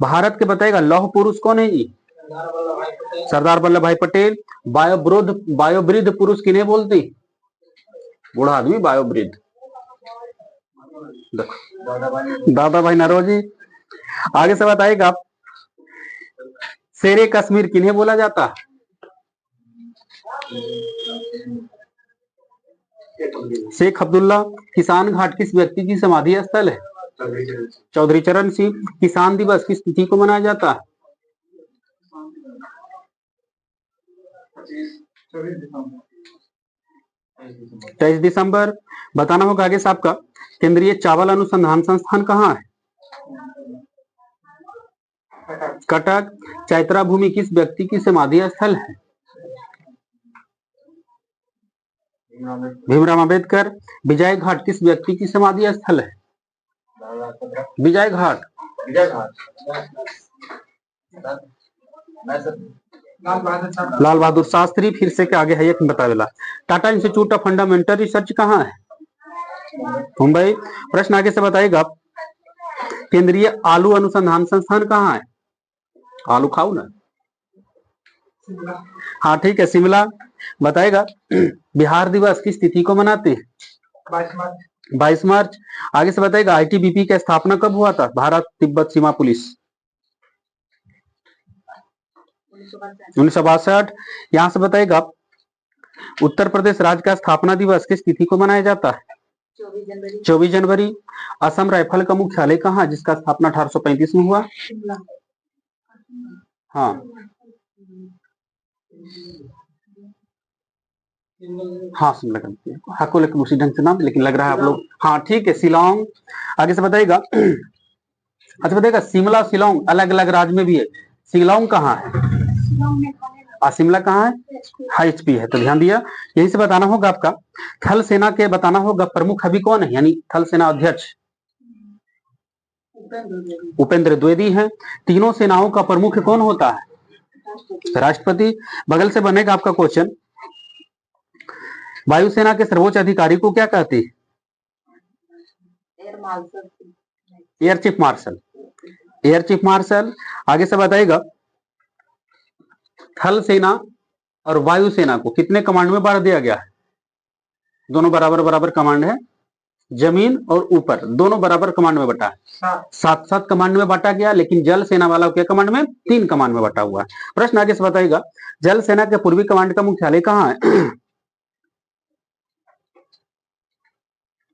भारत के बताएगा लौह पुरुष कौन है जी? सरदार वल्लभ भाई पटेल। वायोवृद्ध पुरुष किन्हें बोलते? बूढ़ा आदमी वायोवृद्ध। दादा भाई नौरोजी। आगे से बताएगा शेरे कश्मीर किन्हें बोला जाता? शेख अब्दुल्ला। किसान घाट किस व्यक्ति की समाधि स्थल है? चौधरी चरण सिंह। किसान दिवस किस तिथि को मनाया जाता है? 23 दिसंबर। बताना होगा आगे साहब का केंद्रीय चावल अनुसंधान संस्थान कहाँ है? कटक। चैत्रा भूमि किस व्यक्ति की समाधि स्थल है? भीमराव अंबेडकर। विजय घाट किस व्यक्ति की समाधि स्थल है? विजय घाट। लाल बहादुर शास्त्री। फिर से क्या आगे है एक बतावेला। Tata institute of fundamental research कहाँ है? मुंबई। प्रश्न आगे से बताएगा केंद्रीय आलू अनुसंधान संस्थान कहाँ है? आलू खाऊ ना। हाँ ठीक है, शिमला। बताएगा बिहार दिवस किस तिथि को मनाते हैं? 22 मार्च। आगे से बताएगा आईटीबीपी का स्थापना कब हुआ था? भारत तिब्बत सीमा पुलिस। 1962। यहां से बताएगा उत्तर प्रदेश राज्य का स्थापना दिवस किस तिथि को मनाया जाता है? 24 जनवरी। असम राइफल का मुख्यालय कहाँ जिसका स्थापना 1835 में हुआ? हाँ हाँ शिमला का हाको लेकिन उसी ढंग से नाम, लेकिन लग रहा है आप लोग हाँ ठीक है शिलोंग। आगे से बताएगा अच्छा बताएगा शिमला शिलोंग अलग अलग राज्य में भी है। शिलोंग कहाँ है? शिमला कहाँ है? एचपी है। तो ध्यान दिया। यही से बताना होगा आपका थल सेना के बताना होगा प्रमुख अभी कौन है, यानी थल सेना अध्यक्ष उपेंद्र द्विवेदी है। तीनों सेनाओं का प्रमुख कौन होता है? राष्ट्रपति। बगल से बनेगा आपका क्वेश्चन वायुसेना के सर्वोच्च अधिकारी को क्या कहते हैं? Air chief marshal. Air chief marshal. आगे से बताएगा थल सेना और वायुसेना को कितने कमांड में बांट दिया गया है? दोनों बराबर बराबर कमांड है। जमीन और ऊपर दोनों बराबर कमांड में बटा है। 7 कमांड में बांटा गया, लेकिन जल सेना वाला के कमांड में 3 कमांड में बटा हुआ है। प्रश्न आगे से बताएगा जल सेना के पूर्वी कमांड का मुख्यालय कहाँ है?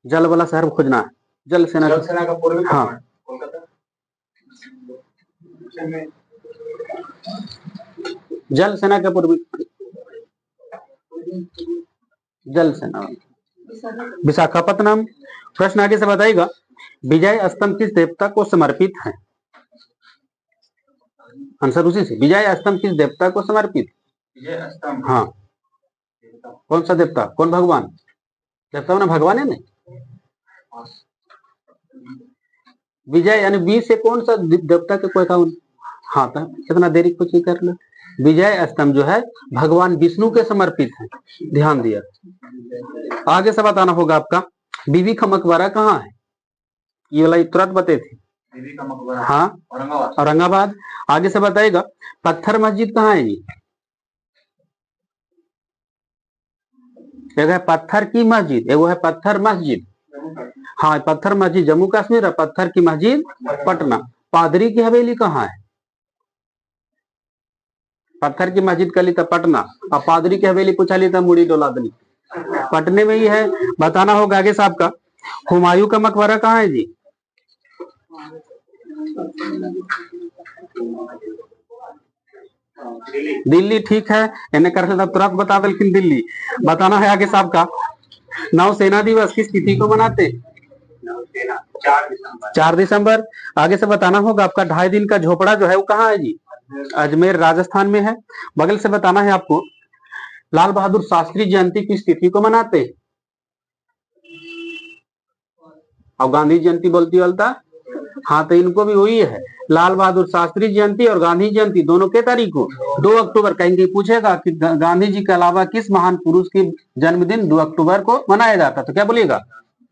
जल वाला शहर खोजना है। जल सेना का पूर्वी हाँ जल सेना के पूर्वी जल सेना विशाखापत्तनम। प्रश्न आगे से बताएगा विजय स्तंभ किस देवता को समर्पित है? आंसर उसी से विजय स्तंभ किस देवता को समर्पित? हाँ कौन सा देवता? कौन भगवान? देवता ना भगवान है ना। विजय यानी बी से कौन सा देवता के कोई काम? हाँ तो कितना देरी कुछ ही कर लो। विजय स्तंभ जो है भगवान विष्णु के समर्पित है। ध्यान दिया। आगे से बताना होगा आपका बीबी का मकबरा कहाँ है? ये वाला तुरंत बते थे। हाँ औरंगाबाद। आगे से बताएगा पत्थर मस्जिद कहाँ है जी? एक है पत्थर की मस्जिद, एगो है पत्थर मस्जिद। हाँ पत्थर मस्जिद जम्मू कश्मीर है, पत्थर की मस्जिद पटना। पादरी की हवेली कहाँ है? पत्थर की मस्जिद कली था पटना और पादरी की हवेली पूछा ली था मुड़ी डोलादनी पटने में ही है। बताना होगा आगे साहब का हुमायूं का मकबरा कहाँ है जी? दिल्ली। ठीक है इन्हें कर तुरंत बता दे, लेकिन दिल्ली। बताना है आगे साहब का नौसेना दिवस किस तिथि को मनाते? 4 दिसंबर। आगे से बताना होगा आपका 2.5 दिन का झोपड़ा जो है वो कहाँ है जी? अजमेर राजस्थान में है। बगल से बताना है आपको लाल बहादुर शास्त्री जयंती किस तिथि को मनाते? और गांधी जयंती बोलती बोलता हाँ तो इनको भी वही है लाल बहादुर शास्त्री जयंती और गांधी जयंती दोनों के तारीख को 2 अक्टूबर। कहीं पूछेगा कि गांधी जी के अलावा किस महान पुरुष की जन्मदिन 2 अक्टूबर को मनाया जाता, तो क्या बोलिएगा?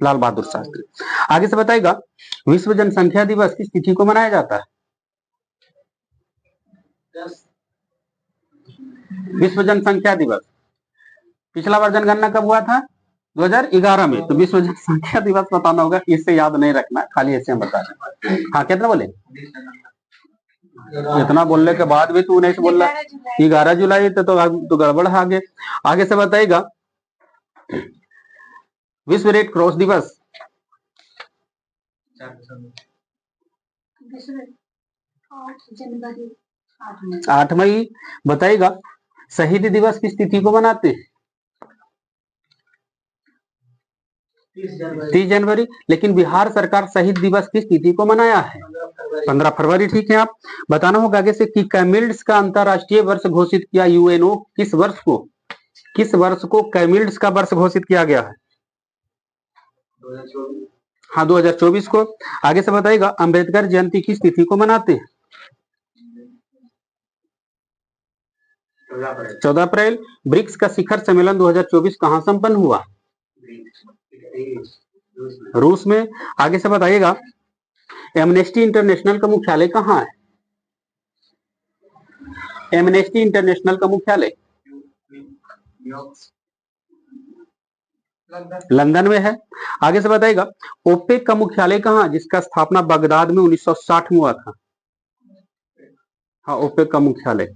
लाल बहादुर शास्त्री। आगे से बताएगा विश्व जनसंख्या दिवस किस तिथि को मनाया जाता है? विश्व जनसंख्या दिवस। पिछला बार जनगणना कब हुआ था? 2011 में। तो विश्व जनसंख्या दिवस बताना होगा, इससे याद नहीं रखना, खाली ऐसे हम बता रहे। हाँ, कितना बोले? इतना बोलने के बाद भी तू नहीं बोल रहा। 11 जुलाई तो गड़बड़ है। आगे आगे से बताएगा। विश्व रेड क्रॉस दिवस। 8 मई। बताइएगा शहीद दिवस किस तिथि को मनाते हैं? 30 जनवरी। लेकिन बिहार सरकार शहीद दिवस किस तिथि को मनाया है? 15 फरवरी। ठीक है, आप बताना होगा आगे से कि कैमिल्स का अंतरराष्ट्रीय वर्ष घोषित किया यूएनओ किस वर्ष को? किस वर्ष को कैमिल्स का वर्ष घोषित किया गया है? 2024। हाँ, 2024 को। आगे से बताइएगा अंबेडकर जयंती किस तिथि को मनाते हैं? 14 अप्रैल। ब्रिक्स का शिखर सम्मेलन 2024 कहाँ संपन्न हुआ? रूस में। आगे से बताइएगा एमनेस्टी इंटरनेशनल का मुख्यालय कहाँ है? एमनेस्टी इंटरनेशनल का मुख्यालय लंदन में है। आगे से बताइएगा ओपेक का मुख्यालय कहाँ, जिसका स्थापना बगदाद में 1960 में हुआ था? हाँ, ओपेक का मुख्यालय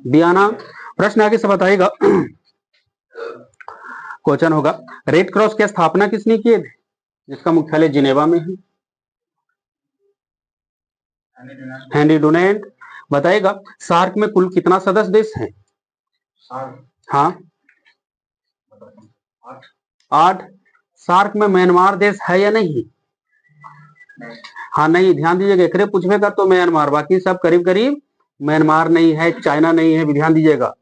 वियना। प्रश्न आगे से बताइएगा, क्वेश्चन होगा रेड क्रॉस की स्थापना किसने की, जिसका मुख्यालय जिनेवा में है? Henry Dunant. बताइएगा सार्क में कुल कितना सदस्य देश है? हाँ, 8। सार्क में म्यांमार देश है या नहीं? हाँ, नहीं। ध्यान दीजिएगा, एकरे पूछेगा तो म्यांमार, बाकी सब करीब करीब। म्यांमार नहीं है, चाइना नहीं है। ध्यान दीजिएगा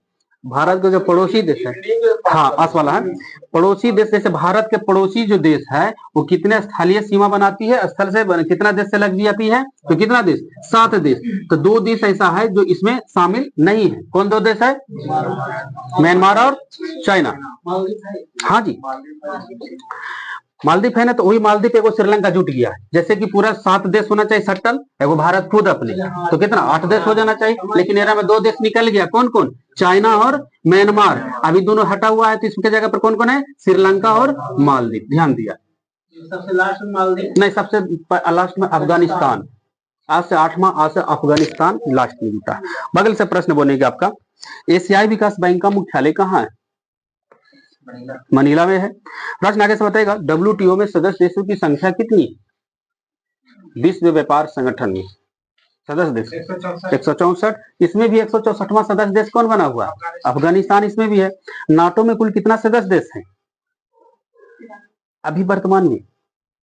भारत के जो पड़ोसी देश है, हाँ आस वाला है, पड़ोसी देश। जैसे भारत के पड़ोसी जो देश है वो कितने स्थलीय सीमा बनाती है? स्थल से कितना देश से लग जाती है? तो कितना देश? 7 देश। तो 2 देश ऐसा है जो इसमें शामिल नहीं है। कौन 2 देश है? म्यांमार और चाइना। हाँ जी, मालदीव है ना, तो वही मालदीव एगो श्रीलंका जुट गया है। जैसे कि पूरा 7 देश होना चाहिए सट्टल, एगो भारत खुद अपने, तो कितना 8 देश हो जाना चाहिए। लेकिन एरा में 2 देश निकल गया। कौन कौन? चाइना और म्यांमार। अभी दोनों हटा हुआ है, तो इसके जगह पर कौन कौन है? श्रीलंका और मालदीव। ध्यान दिया। सबसे लास्ट में मालदीव नहीं, सबसे लास्ट में अफगानिस्तान। आज से 8वां, आज से अफगानिस्तान लास्ट में जुटा। बगल से प्रश्न बनेगा आपका, एशियाई विकास बैंक का मुख्यालय कहाँ है? मनीला में है। प्रश्न आगे से बताएगा डब्ल्यूटीओ में सदस्य देशों की संख्या कितनी है? विश्व व्यापार संगठन में सदस्य देश 164। इसमें भी 164वां सदस्य देश कौन बना हुआ? अफगानिस्तान इसमें भी है। नाटो में कुल कितना सदस्य देश है अभी वर्तमान में?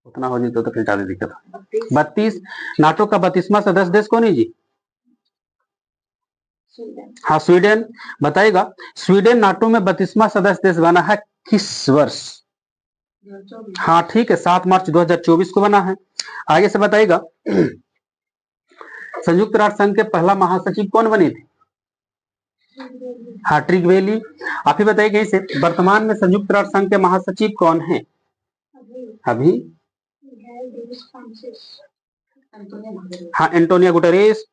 उतना हो नहीं तो फिर ज्यादा दिक्कत है। 32। नाटो का 32वां सदस्य देश कौन है जी? हाँ, स्वीडन। बताइएगा स्वीडन नाटो में 32वां सदस्य देश बना है किस वर्ष? हाँ ठीक है, 7 मार्च 2024 को बना है। आगे से बताइएगा संयुक्त राष्ट्र संघ के पहला महासचिव कौन बने थे? हाँ, ट्रिगवेली। आप ही बताइए इसे वर्तमान में संयुक्त राष्ट्र संघ के महासचिव कौन है अभी? हाँ, एंटोनियो गुटेरेस।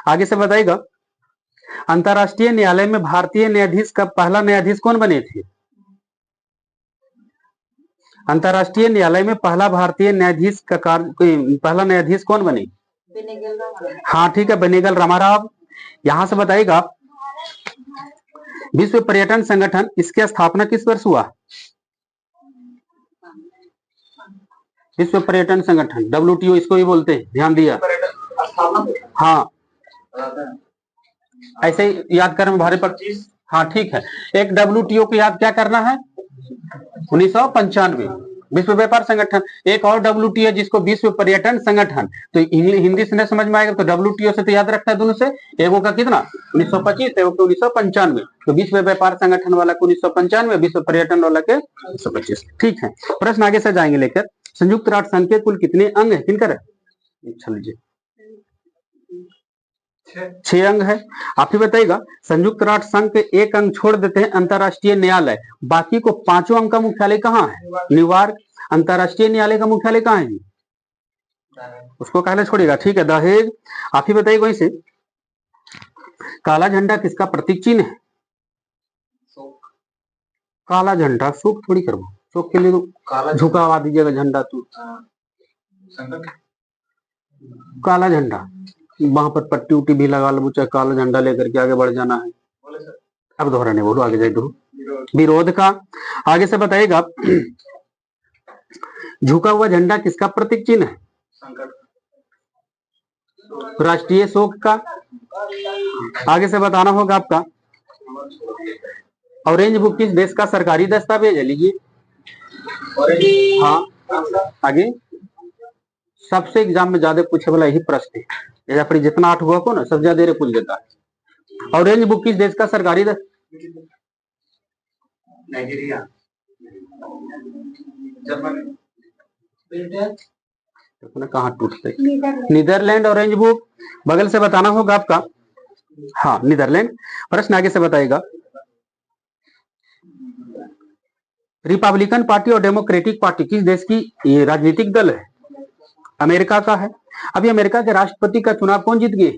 आगे से बताइएगा अंतरराष्ट्रीय न्यायालय में भारतीय न्यायाधीश का पहला न्यायाधीश कौन बने थे? अंतरराष्ट्रीय न्यायालय में पहला भारतीय न्यायाधीश का पहला न्यायाधीश कौन बने? हाँ ठीक है, बेनेगल रामाराव। यहां से बताइएगा विश्व पर्यटन संगठन, इसकी स्थापना किस वर्ष हुआ? विश्व पर्यटन संगठन डब्ल्यूटीओ इसको भी बोलते हैं। ध्यान दिया। हाँ, ऐसे ही याद करने में भारी पर। हाँ ठीक है, एक डब्ल्यूटीओ को याद क्या करना है? 1995 विश्व व्यापार संगठन। एक और डब्ल्यूटीओ जिसको विश्व पर्यटन संगठन, तो हिंदी से नहीं समझ में आएगा तो डब्ल्यूटीओ से तो याद रखता है दोनों से। एगो का कितना 1925, एगो का 1995। तो विश्व व्यापार संगठन वाला को 1995, विश्व पर्यटन वाला के 1925। ठीक है, प्रश्न आगे से जाएंगे लेकर। संयुक्त राष्ट्र संघ के कुल कितने अंग है? किनकर? लीजिए 6 अंग है। आप ही बताइएगा संयुक्त राष्ट्र संघ के एक अंग छोड़ देते हैं अंतरराष्ट्रीय न्यायालय, बाकी को 5 अंग का मुख्यालय कहाँ है? न्यूयॉर्क। अंतरराष्ट्रीय न्यायालय का मुख्यालय कहाँ है? उसको कहले छोड़ेगा, ठीक है। दहेज आप ही बताइए वहीं से, काला झंडा किसका प्रतीक चिन्ह है? काला झंडा शोक थोड़ी करवा, शोक के लिए तो झुकावा दीजिएगा झंडा तो। काला झंडा वहां पर पट्टी उट्टी भी लगा लो, चाहे काला झंडा लेकर के आगे बढ़ जाना है। अब दोहरा नहीं बोलो, आगे जाए दो। विरोध का। आगे से बताइएगा, झुका हुआ झंडा किसका प्रतीक चिन्ह है? राष्ट्रीय शोक का। आगे से बताना होगा आपका, ऑरेंज बुक किस देश का सरकारी दस्तावेज है? लीजिए। हाँ, आगे सबसे एग्जाम में ज्यादा पूछे वाला यही प्रश्न है, अपनी जितना 8 हुआ को ना सबसे ज्यादा पूछ देता है। ऑरेंज बुक किस देश का सरकारी नाइजीरिया, कहाँ टूटते, नीदरलैंड। ऑरेंज बुक बगल से बताना होगा आपका, हाँ नीदरलैंड। प्रश्न आगे से बताएगा, रिपब्लिकन पार्टी और डेमोक्रेटिक पार्टी किस देश की ये राजनीतिक दल है? अमेरिका का है। अभी अमेरिका के राष्ट्रपति का चुनाव कौन जीत गए?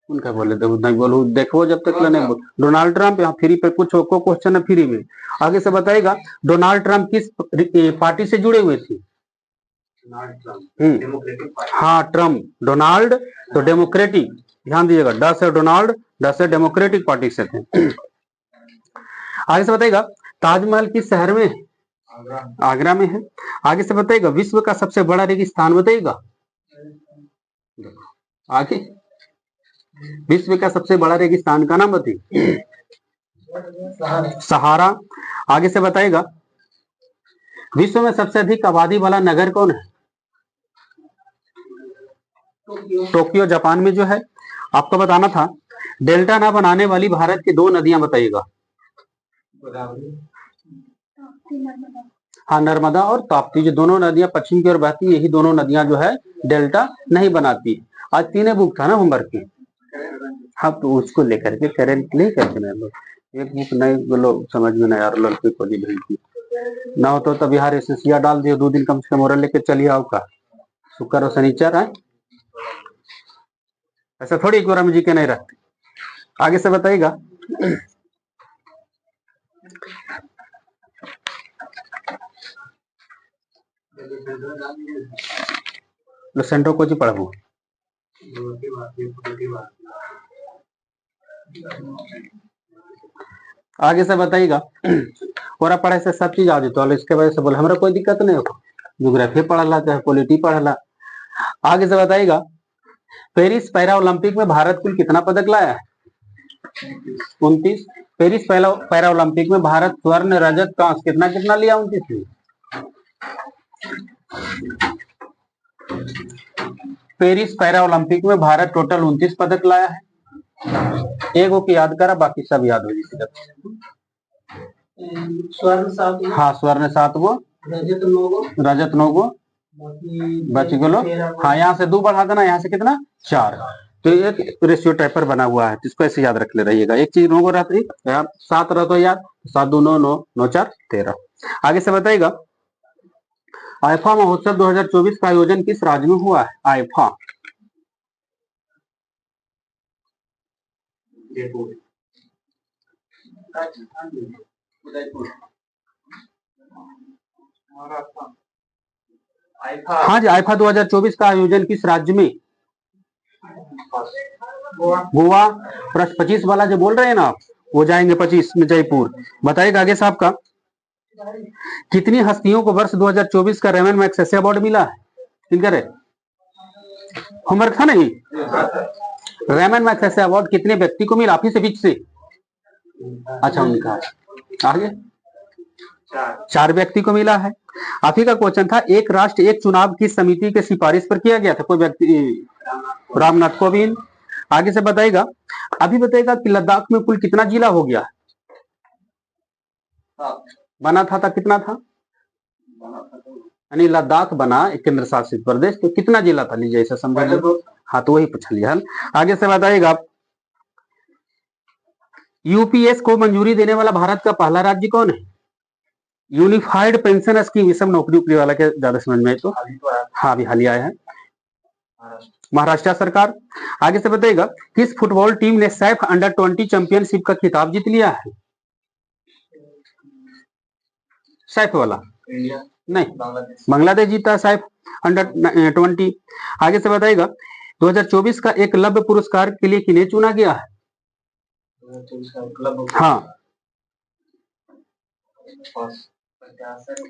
उनका बोले तो नहीं बोलू, देखो जब तक नहीं, डोनाल्ड ट्रंप। यहाँ फ्री पे कुछ को क्वेश्चन है फ्री में। आगे से बताएगा, डोनाल्ड ट्रंप किस पार्टी से जुड़े हुए थे? हाँ ट्रम्प, डोनाल्ड तो डेमोक्रेटिक, ध्यान दीजिएगा, ड से डोनाल्ड, ड से डेमोक्रेटिक पार्टी से थे। आगे से बताएगा, ताजमहल किस शहर में है? आगरा में है। आगे से बताएगा, विश्व का सबसे बड़ा रेगिस्तान बताइएगा। आगे विश्व का सबसे बड़ा रेगिस्तान का नाम बताइए। सहारा। आगे से बताएगा, विश्व में सबसे अधिक आबादी वाला नगर कौन है? टोक्यो जापान में जो है। आपको बताना था, डेल्टा ना बनाने वाली भारत की 2 नदियां बताइएगा। हाँ, नर्मदा और ताप्ती, जो दोनों नदियां पश्चिम की ओर बहती है, यही दोनों नदियां जो है डेल्टा नहीं बनाती। आज 3 बुक था ना होमवर्क की, हाँ तो उसको लेकर के करेंट नहीं करते ना लोग, एक बुक नहीं बोलो समझ में नहीं यार, लड़के को दी भेजी ना हो तो तब यार एसएससीआ डाल दियो, 2 दिन कम से कम और लेके चलिए आओ का, शुक्र और शनिचर है, ऐसा थोड़ी एक बार में जी के नहीं रखते। आगे से बताइएगा, सेंट्रो को जी पढ़बू। आगे से बताइएगा, और पढ़े से सब चीज आ जाता है, इसके वजह से बोले हमारा कोई दिक्कत नहीं हो, ज्योग्राफी पढ़ला चाहे पॉलिटी पढ़ला। आगे से बताइएगा, पेरिस पैरा ओलंपिक में भारत कुल कितना पदक लाया है? 29। पेरिस पैरा ओलंपिक में भारत स्वर्ण रजत कांस्य कितना कितना लिया? 29 में। पेरिस पैरा ओलंपिक में भारत टोटल 29 पदक लाया है। एक को याद करा, बाकी सब याद हो जाएगा। स्वर्ण 7, हाँ स्वर्ण 7 गो, रजत 9 गो, बच गलो। हाँ यहाँ से 2 बढ़ा देना, यहाँ से कितना 4, तो एक रेशियो टाइपर बना हुआ है, जिसको ऐसे याद रख ले रहिएगा। एक चीज 9 को रहती, 7 रह तो याद, 7 2 9 9 9 4 13। आगे से बताइएगा, आईफा महोत्सव 2024 का आयोजन किस राज्य में हुआ है? आईफा हाँ जी, आईफा 2024 का आयोजन किस राज्य में? गोवा। प्रश्न 25 वाला जो बोल रहे हैं ना आप, वो जाएंगे 25 में जयपुर। बताइएगा आगे साहब का, कितनी हस्तियों को वर्ष 2024 का रेमन मैग्सेसे अवार्ड मिला है? किनकर है? होमवर्क था नहीं? रेमन मैग्सेसे अवार्ड कितने व्यक्ति को मिला? आप ही से बीच से, अच्छा उनका। आगे 4 व्यक्ति को मिला है। आप ही का क्वेश्चन था, एक राष्ट्र एक चुनाव की समिति के सिफारिश पर किया गया था कोई व्यक्ति? रामनाथ कोविंद। आगे से बताएगा, अभी बताएगा कि लद्दाख में कुल कितना जिला हो गया? बना था कितना था? यानी लद्दाख बना एक केंद्र शासित प्रदेश, तो कितना जिला था? लीजिए ऐसा समझ लो। हाँ तो वही पूछ लिया। आगे से बताइएगा, यूपीएस को मंजूरी देने वाला भारत का पहला राज्य कौन है? यूनिफाइड पेंशन स्कीम, ये सब नौकरी उकरी वाला के ज्यादा समझ में है तो हाँ अभी हाल ही आया है, महाराष्ट्र सरकार। आगे से बताइएगा किस फुटबॉल टीम ने सैफ अंडर-20 चैंपियनशिप का खिताब जीत लिया है? सैफ वाला नहीं, बांग्लादेश जीता है सैफ अंडर-20। आगे से बताइएगा 2024 का एकलव्य पुरस्कार के लिए किन्हें चुना गया है? हाँ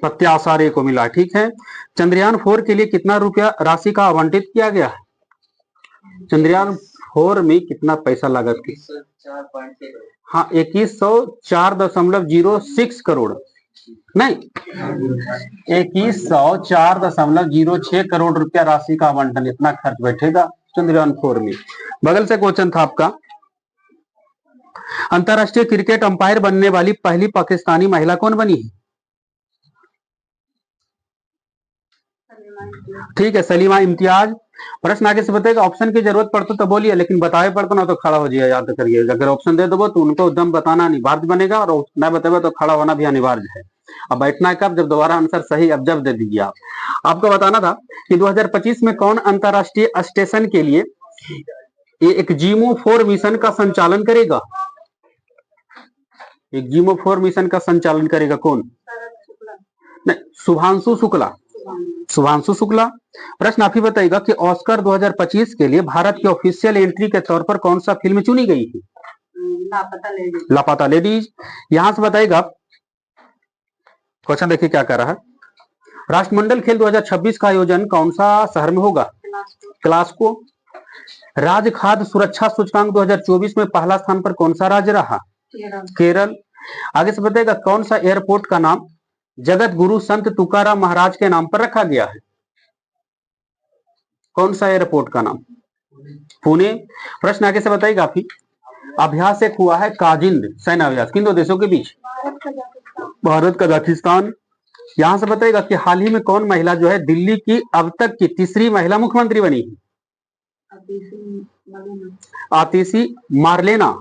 प्रत्याशारे को मिला, ठीक है। चंद्रयान 4 के लिए कितना रुपया राशि का आवंटित किया गया है? चंद्रयान 4 में कितना पैसा लागत की? हाँ 2104.06 करोड़ नहीं, 2104.06 करोड़ रुपया राशि का आवंटन, इतना खर्च बैठेगा चंद्रयान 4 में। बगल से क्वेश्चन था आपका, अंतरराष्ट्रीय क्रिकेट अंपायर बनने वाली पहली पाकिस्तानी महिला कौन बनी है? ठीक है सलीमा इम्तियाज। प्रश्न आगे से बताएगा, ऑप्शन की जरूरत पड़ता तो बोलिए, लेकिन बताए पड़ता ना तो खड़ा हो जाइए, याद करिए। अगर ऑप्शन दे दो तो उनको दम बताना अनिवार्य बनेगा, और न बताए तो खड़ा होना भी अनिवार्य है। अब बैठना है कब? जब दोबारा आंसर सही अब जब दे दीजिए आप। आपको बताना था कि 2025 में कौन अंतरराष्ट्रीय स्टेशन के लिए एक जीमो 4 मिशन का संचालन करेगा? एक जीमो 4 मिशन का संचालन करेगा कौन? नहीं, शुभांशु शुक्ला। शुभांशु शुक्ला। प्रश्न आप ही बताइएगा कि ऑस्कर 2025 के लिए भारत की ऑफिशियल एंट्री के तौर पर कौन सा फिल्म चुनी गई थी? लापता लेडीज। यहां से बताइएगा, क्वेश्चन देखिए क्या कर रहा है। राष्ट्रमंडल खेल 2026 का आयोजन कौन सा शहर में होगा? ग्लासगो। राज्य खाद्य सुरक्षा सूचकांक 2024 में पहला स्थान पर कौन सा राज्य रहा? केरल। आगे से बताइएगा कौन सा एयरपोर्ट का नाम जगत गुरु संत तुकाराम महाराज के नाम पर रखा गया है? कौन सा एयरपोर्ट का नाम? पुणे। प्रश्न आगे से बताइएगा आप ही, अभ्यास एक हुआ है काजिंद सैन्य अभ्यास किन दो देशों के बीच? भारत कजाकिस्तान। यहां से बताइएगा कि हाल ही में कौन महिला जो है दिल्ली की अब तक की तीसरी महिला मुख्यमंत्री बनी है? आतिशी मार्लेना।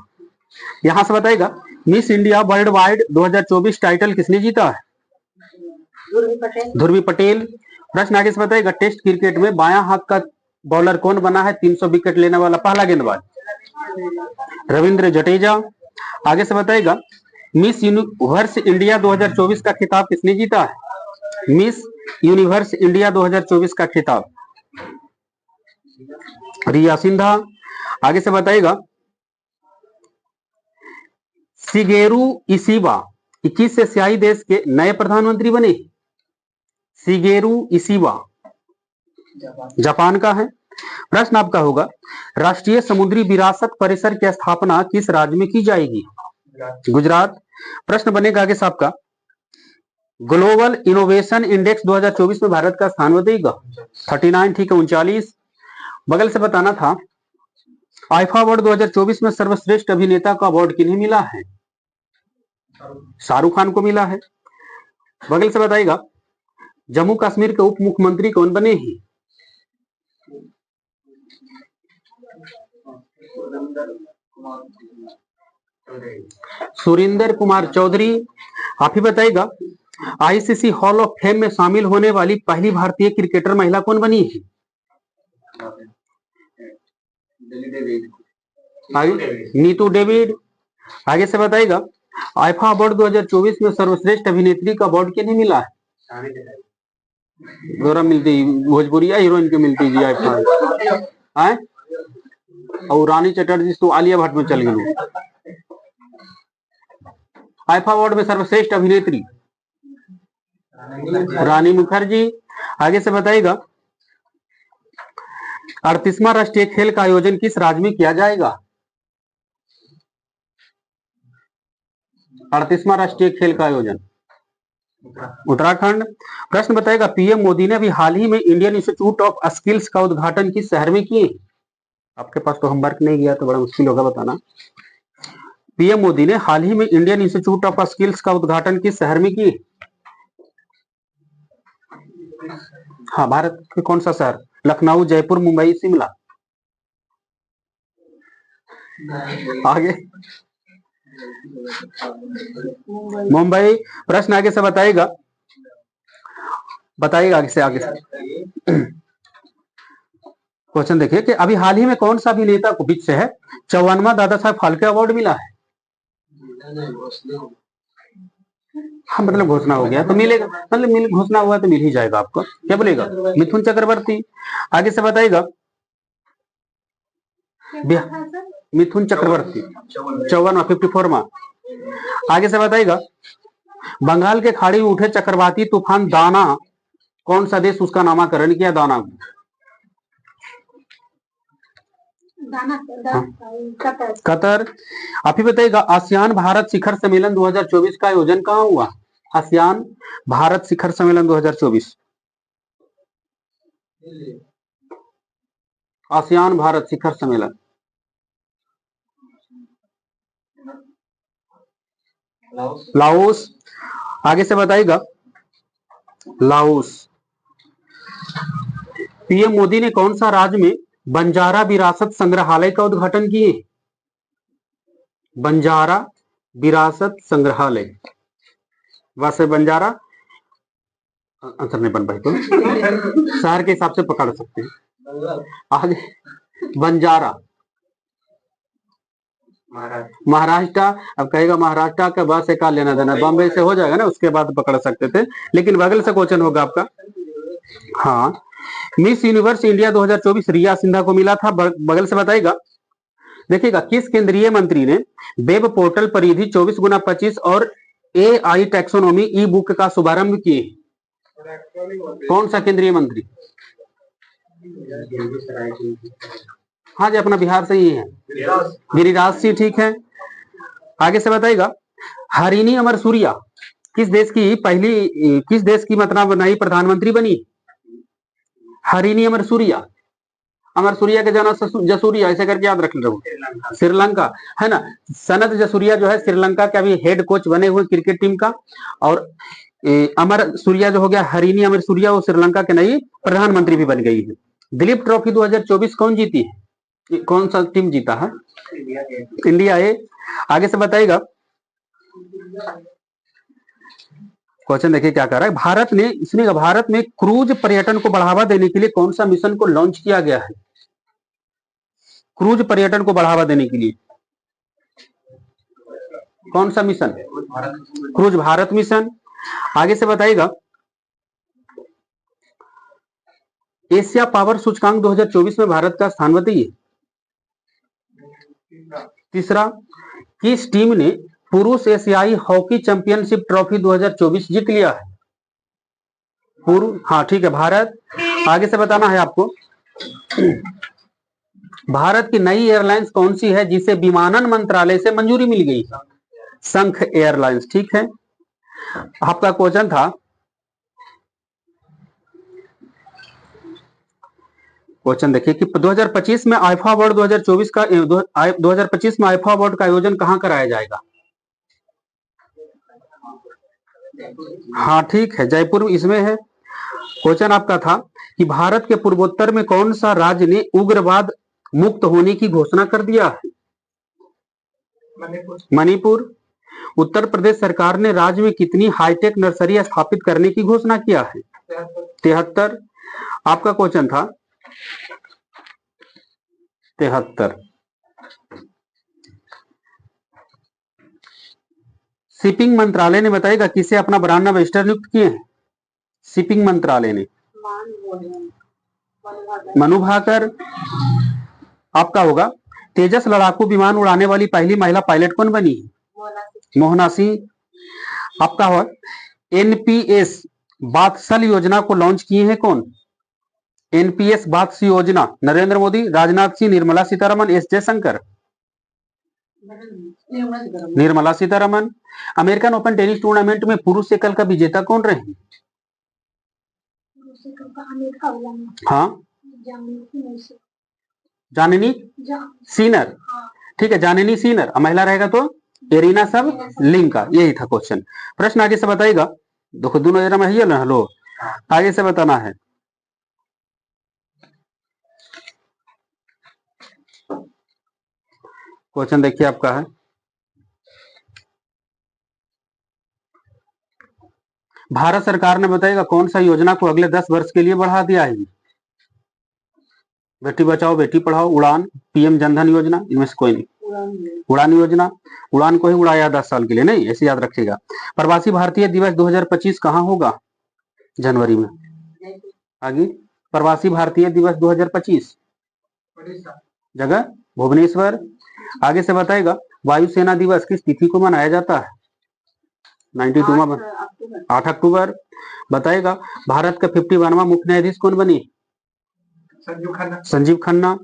यहां से बताइएगा miss India world wide 2024 title किसने जीता है? ध्रुवी पटेल। प्रश्न आगे से बताइएगा टेस्ट क्रिकेट में बायां हाथ का बॉलर कौन बना है 300 विकेट लेने वाला पहला गेंदबाज? रविंद्र जडेजा। आगे से बताइएगा मिस यूनिवर्स इंडिया 2024 का खिताब किसने जीता है? मिस यूनिवर्स इंडिया 2024 का खिताब रिया सिंधा। आगे से बताइएगा शिगेरू इशिबा 21 एशियाई देश के नए प्रधानमंत्री बने। शिगेरू इशिबा जापान का है। प्रश्न आपका होगा राष्ट्रीय समुद्री विरासत परिसर की स्थापना किस राज्य में की जाएगी? गुजरात। प्रश्न बनेगा आगे से आपका, ग्लोबल इनोवेशन इंडेक्स 2024 में भारत का स्थान बताइएगा। 39, ठीक है 39। बगल से बताना था आईफा अवार्ड 2024 में सर्वश्रेष्ठ अभिनेता का अवार्ड किन्हें मिला है? शाहरुख खान को मिला है। बगल से बताइएगा जम्मू कश्मीर के उप मुख्यमंत्री कौन बने हैं? सुरेंद्र कुमार चौधरी। आप ही बताइएगा आईसीसी हॉल ऑफ फेम में शामिल होने वाली पहली भारतीय क्रिकेटर महिला कौन बनी है? नीतू डेविड। आगे से बताइएगा आईफा अवार्ड 2024 में सर्वश्रेष्ठ अभिनेत्री का अवार्ड किन्हें मिला है? गौरव मिलती, भोजपुरिया हीरोइन को मिलती जी आईफा। और रानी चटर्जी तो आलिया भट्ट में चल गई। आईफा अवार्ड में सर्वश्रेष्ठ अभिनेत्री रानी मुखर्जी। आगे से बताइएगा 38वां राष्ट्रीय खेल का आयोजन किस राज्य में किया जाएगा? 38वां राष्ट्रीय खेल का आयोजन उत्तराखंड। प्रश्न बताएगा पीएम मोदी ने अभी हाल ही में इंडियन इंस्टीट्यूट ऑफ स्किल्स का उद्घाटन किस शहर में किए? आपके पास तो होमवर्क नहीं गया तो बड़ा मुश्किल होगा बताना। पीएम मोदी ने हाल ही में इंडियन इंस्टीट्यूट ऑफ स्किल्स का उद्घाटन किस शहर में किए? हाँ भारत के कौन सा शहर? लखनऊ, जयपुर, मुंबई, शिमला। आगे मुंबई। प्रश्न आगे से बताइएगा, बताइएगा आगे से, आगे से। क्वेश्चन देखिए कि अभी हाल ही में कौन सा अभिनेता को बीच से है 54वां दादा साहब फाल्के अवार्ड मिला है। हाँ मतलब घोषणा हो गया तो मिलेगा, मतलब मिल घोषणा हुआ तो मिल ही जाएगा आपको। क्या बोलेगा? मिथुन चक्रवर्ती। आगे से बताइएगा, मिथुन चक्रवर्ती 54वां 54वां। आगे से बताइएगा, बंगाल के खाड़ी में उठे चक्रवाती तूफान दाना, कौन सा देश उसका नामकरण किया दाना? कतर। आप ही बताइएगा, आसियान भारत शिखर सम्मेलन 2024 का आयोजन कहाँ हुआ? आसियान भारत शिखर सम्मेलन 2024, आसियान भारत शिखर सम्मेलन लाओस। आगे से बताइएगा, लाओस। पीएम मोदी ने कौन सा राज्य में बंजारा विरासत संग्रहालय का उद्घाटन किए? बंजारा विरासत संग्रहालय, वैसे बंजारा आंसर नहीं बन पाई तो शहर के हिसाब से पकड़ सकते हैं। आगे बंजारा महाराष्ट्र। अब कहेगा महाराष्ट्र का बस से का लेना देना, बॉम्बे से हो जाएगा ना, उसके बाद पकड़ सकते थे, लेकिन बगल से क्वेश्चन होगा आपका। हाँ, मिस यूनिवर्स इंडिया 2024 रिया सिन्हा को मिला था, बगल से बताइएगा। देखिएगा, किस केंद्रीय मंत्री ने वेब पोर्टल परिधि 24x25 और AI टैक्सोनॉमी ई बुक का शुभारंभ किए? कौन सा केंद्रीय मंत्री? हाँ जी, अपना बिहार से ही है, गिरिराज सिंह। ठीक है, आगे से बताइएगा, हरिणी अमर सूर्या किस देश की मतलब नई प्रधानमंत्री बनी? हरिणी अमर सूर्या, अमर सूर्या के जना जसूरिया, ऐसे करके याद रख लो, श्रीलंका है ना। सनत जसूरिया जो है श्रीलंका के अभी हेड कोच बने हुए क्रिकेट टीम का, और अमर सूर्या जो हो गया, हरिणी अमर सूर्या, वो श्रीलंका के नई प्रधानमंत्री भी बन गई है। दिलीप ट्रॉफी 2024 कौन जीती है? कौन सा टीम जीता है? इंडिया है। आगे से बताइएगा, क्वेश्चन देखिए क्या कर रहा है। भारत में क्रूज पर्यटन को बढ़ावा देने के लिए कौन सा मिशन को लॉन्च किया गया है? क्रूज पर्यटन को बढ़ावा देने के लिए कौन सा मिशन? Cruise Bharat mission. आगे से बताइएगा, एशिया पावर सूचकांक 2024 में भारत का स्थान बताइए। तीसरा, किस टीम ने पुरुष एशियाई हॉकी चैंपियनशिप ट्रॉफी 2024 जीत लिया है? हाँ ठीक है, भारत। आगे से बताना है आपको, भारत की नई एयरलाइंस कौन सी है जिसे विमानन मंत्रालय से मंजूरी मिल गई? संख एयरलाइंस। ठीक है, आपका क्वेश्चन था, क्वेश्चन देखिए कि 2025 में आईफा अवार्ड 2024 का 2025 में आईफा अवार्ड का आयोजन कहां कराया जाएगा? हाँ ठीक है, जयपुर इसमें है। क्वेश्चन आपका था कि भारत के पूर्वोत्तर में कौन सा राज्य ने उग्रवाद मुक्त होने की घोषणा कर दिया है? मणिपुर। उत्तर प्रदेश सरकार ने राज्य में कितनी हाईटेक नर्सरी स्थापित करने की घोषणा किया है? 73। आपका क्वेश्चन था 73। शिपिंग मंत्रालय ने बताएगा किसे अपना ब्रांड एम्बेसडर नियुक्त किए हैं? शिपिंग मंत्रालय ने मनु भाकर। आपका होगा, तेजस लड़ाकू विमान उड़ाने वाली पहली महिला पायलट कौन बनी? मोहना सिंह। आपका होगा, एनपीएस वात्सल योजना को लॉन्च किए हैं कौन? एनपीएस वात्सल योजना Narendra Modi, Rajnath Singh, Nirmala Sitharaman, S Jaishankar. Nirmala Sitharaman. American open tennis tournament में पुरुष एकल का विजेता कौन रहे? हाँ, जाननी सीनर। ठीक है, जाननी सीनर। महिला रहेगा तो एरिना सब लिंका। यही था क्वेश्चन। प्रश्न आगे से बताइएगा, देखो दोनों जरा में है ना, हेलो, आगे से बताना है। क्वेश्चन देखिए आपका है, भारत सरकार ने बताएगा कौन सा योजना को अगले 10 वर्ष के लिए बढ़ा दिया है? बेटी बचाओ बेटी पढ़ाओ, उड़ान, पीएम जनधन योजना, इनमें से कोई नहीं। उड़ान योजना, उड़ान को ही उड़ाया 10 साल के लिए, नहीं, ऐसे याद रखिएगा। प्रवासी भारतीय दिवस 2025 कहाँ होगा? जनवरी में। आगे, प्रवासी भारतीय दिवस 2025 जगह भुवनेश्वर। आगे से बताएगा वायुसेना दिवस किस तिथि को मनाया जाता है? 92वां 8 अक्टूबर। बताएगा भारत का 51वां मुख्य न्यायाधीश कौन बनी? संजीव खन्ना।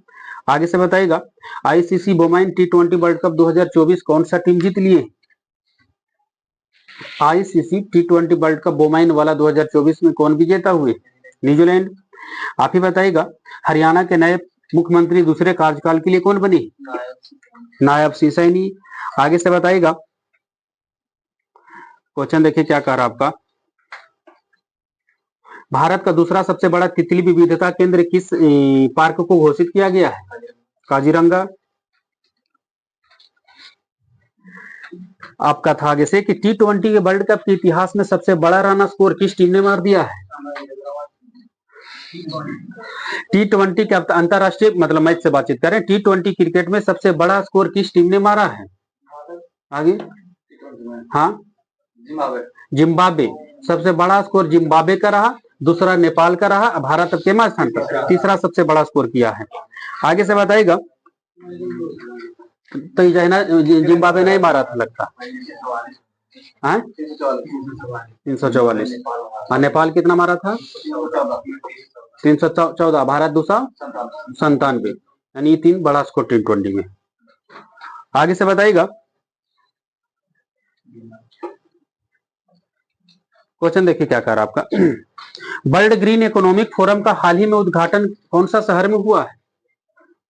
आगे से बताएगा ICC women T20 world cup 2024 कौन सा टीम जीत लिए? ICC T20 world cup women वाला 2024 में कौन विजेता हुए? न्यूजीलैंड। आप ही बताइएगा हरियाणा के नए मुख्यमंत्री दूसरे कार्यकाल के लिए कौन बने? नायब सिंह सैनी। आगे से बताइएगा क्वेश्चन देखिए क्या कह रहा आपका, भारत का दूसरा सबसे बड़ा तितली विविधता केंद्र किस पार्क को घोषित किया गया है? काजीरंगा। आपका था आगे से कि T20 के वर्ल्ड कप के इतिहास में सबसे बड़ा रन स्कोर किस टीम ने मार दिया है? T20 के अंतरराष्ट्रीय मतलब मैच से बातचीत करें, T20 क्रिकेट में सबसे बड़ा स्कोर किस टीम ने मारा है? आगे, हाँ, जिम्बाब्वे। सबसे बड़ा स्कोर जिम्बाब्वे का रहा, दूसरा नेपाल का रहा, भारत अब केमा स्थान पर तीसरा सबसे बड़ा स्कोर किया है। आगे से बताइएगा तो जिम्बाब्वे नहीं मारा था लगता, 344। और नेपाल कितना मारा था? 314। भारत 297, यानी 3 बड़ा स्कोर T20 में। आगे से बताइएगा क्वेश्चन देखिए क्या कह रहा आपका, वर्ल्ड ग्रीन इकोनॉमिक फोरम का हाल ही में उद्घाटन कौन सा शहर में हुआ है?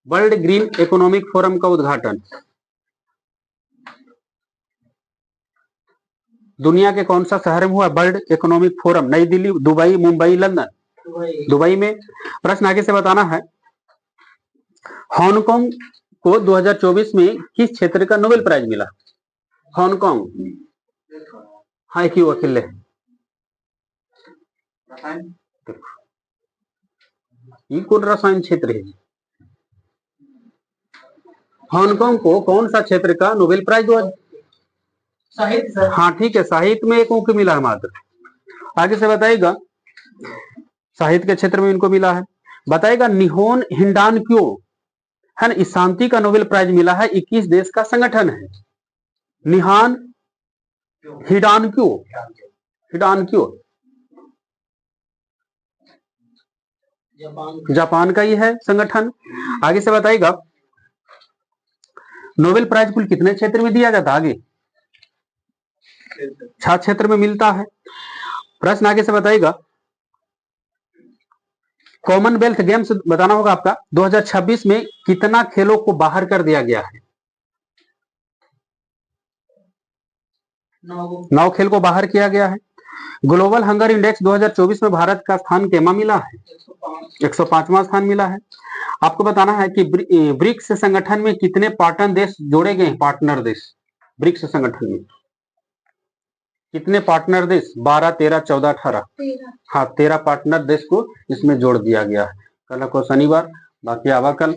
वर्ल्ड ग्रीन इकोनॉमिक फोरम का उद्घाटन दुनिया के कौन सा शहर में हुआ? वर्ल्ड इकोनॉमिक फोरम, नई Delhi, Dubai, Mumbai, London? Dubai में। प्रश्न आगे से बताना है, हांगकांग को 2024 में किस क्षेत्र का नोबेल प्राइज मिला? हांगकांग, हाँ, क्यों अकेले? ये कौन रसायन क्षेत्र है? हांगकांग को कौन सा क्षेत्र का नोबेल प्राइज हुआ? साहित्य। हाँ ठीक है, साहित्य में एक अंक मिला है मात्र। आगे से बताइएगा साहित्य के क्षेत्र में इनको मिला है। बताइएगा निहोन हिंडानक्यो है ना, इस शांति का नोबेल प्राइज मिला है, 21 देश का संगठन है। निहान हिडानक्यो, हिडानक्यो जापान का ही है संगठन। आगे से बताइएगा नोबेल प्राइज कुल कितने क्षेत्र में दिया जाता है? आगे 6 क्षेत्र में मिलता है। प्रश्न आगे से बताइएगा कॉमनवेल्थ गेम्स बताना होगा आपका, 2026 में कितना खेलों को बाहर कर दिया गया है? 9 खेल को बाहर किया गया है। ग्लोबल हंगर इंडेक्स 2024 में भारत का स्थान केमा मिला है? 105वां स्थान मिला है। आपको बताना है कि ब्रिक्स संगठन में कितने पार्टनर देश जोड़े गए हैं? पार्टनर देश ब्रिक्स संगठन में कितने पार्टनर देश? 12, 13, 14, 18। हाँ, 13 पार्टनर देश को इसमें जोड़ दिया गया है। कल को शनिवार, बाकी आवा कल।